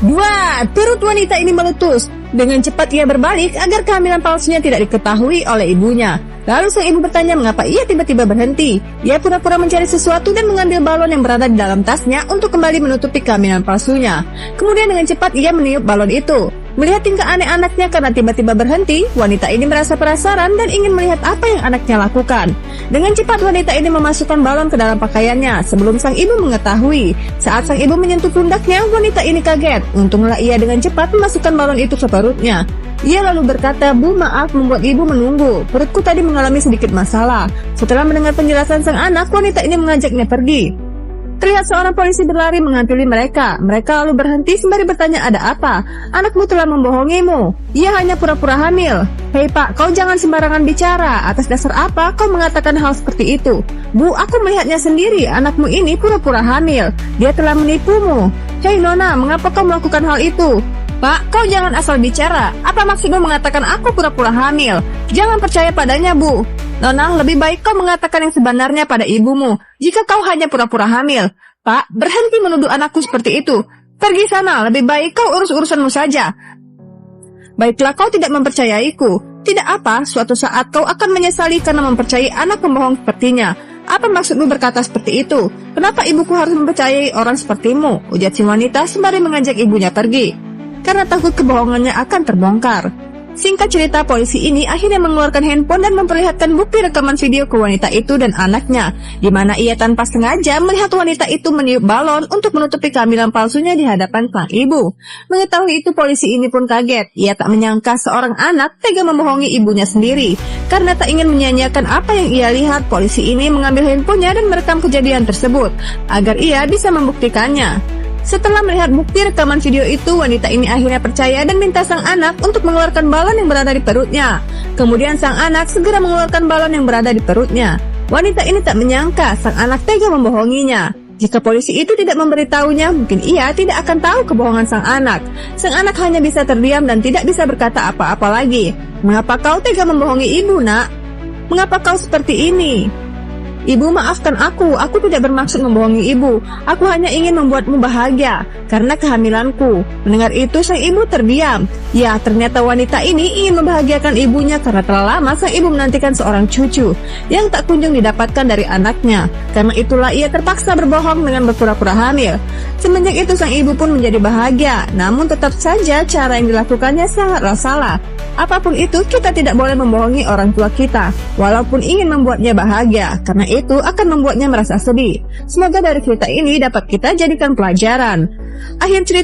2. Perut wanita ini meletus. Dengan cepat ia berbalik agar kehamilan palsunya tidak diketahui oleh ibunya. Lalu sang ibu bertanya mengapa ia tiba-tiba berhenti. Ia pura-pura mencari sesuatu dan mengambil balon yang berada di dalam tasnya untuk kembali menutupi kehamilan palsunya. Kemudian dengan cepat ia meniup balon itu. Melihat tingkah aneh anaknya karena tiba-tiba berhenti, wanita ini merasa penasaran dan ingin melihat apa yang anaknya lakukan. Dengan cepat wanita ini memasukkan balon ke dalam pakaiannya sebelum sang ibu mengetahui. Saat sang ibu menyentuh pundaknya, wanita ini kaget. Untunglah ia dengan cepat memasukkan balon itu ke perutnya. Ia lalu berkata, "Bu, maaf membuat ibu menunggu. Perutku tadi mengalami sedikit masalah." Setelah mendengar penjelasan sang anak, wanita ini mengajaknya pergi. Terlihat seorang polisi berlari menghampiri mereka. Mereka lalu berhenti sembari bertanya, "Ada apa? Anakmu telah membohongimu. Ia hanya pura-pura hamil." "Hei Pak, kau jangan sembarangan bicara. Atas dasar apa kau mengatakan hal seperti itu?" "Bu, aku melihatnya sendiri. Anakmu ini pura-pura hamil. Dia telah menipumu." "Hei Nona, mengapa kau melakukan hal itu?" "Pak, kau jangan asal bicara. Apa maksudmu mengatakan aku pura-pura hamil? Jangan percaya padanya, Bu." "Nona, lebih baik kau mengatakan yang sebenarnya pada ibumu jika kau hanya pura-pura hamil." "Pak, berhenti menuduh anakku seperti itu. Pergi sana, lebih baik kau urus urusanmu saja." "Baiklah, kau tidak mempercayaiku. Tidak apa, suatu saat kau akan menyesali karena mempercayai anak pembohong sepertinya." "Apa maksudmu berkata seperti itu? Kenapa ibuku harus mempercayai orang sepertimu?" ujar si wanita sembari mengajak ibunya pergi. Karena takut kebohongannya akan terbongkar. Singkat cerita, polisi ini akhirnya mengeluarkan handphone dan memperlihatkan bukti rekaman video ke wanita itu dan anaknya, di mana ia tanpa sengaja melihat wanita itu meniup balon untuk menutupi kehamilan palsunya di hadapan sang ibu. Mengetahui itu, polisi ini pun kaget. Ia tak menyangka seorang anak tega membohongi ibunya sendiri. Karena tak ingin menyia-nyiakan apa yang ia lihat, polisi ini mengambil handphonenya dan merekam kejadian tersebut agar ia bisa membuktikannya. Setelah melihat bukti rekaman video itu, wanita ini akhirnya percaya dan minta sang anak untuk mengeluarkan balon yang berada di perutnya. Kemudian sang anak segera mengeluarkan balon yang berada di perutnya. Wanita ini tak menyangka sang anak tega membohonginya. Jika polisi itu tidak memberitahunya, mungkin ia tidak akan tahu kebohongan sang anak. Sang anak hanya bisa terdiam dan tidak bisa berkata apa-apa lagi. "Mengapa kau tega membohongi ibu, Nak? Mengapa kau seperti ini?" "Ibu, maafkan aku tidak bermaksud membohongi ibu. Aku hanya ingin membuatmu bahagia karena kehamilanku." Mendengar itu, sang ibu terdiam. Ya, ternyata wanita ini ingin membahagiakan ibunya karena telah lama sang ibu menantikan seorang cucu yang tak kunjung didapatkan dari anaknya. Karena itulah ia terpaksa berbohong dengan berpura-pura hamil. Semenjak itu sang ibu pun menjadi bahagia, namun tetap saja cara yang dilakukannya sangatlah salah. Apapun itu, kita tidak boleh membohongi orang tua kita, walaupun ingin membuatnya bahagia, karena itu akan membuatnya merasa sedih. Semoga dari cerita ini dapat kita jadikan pelajaran. Akhir cerita.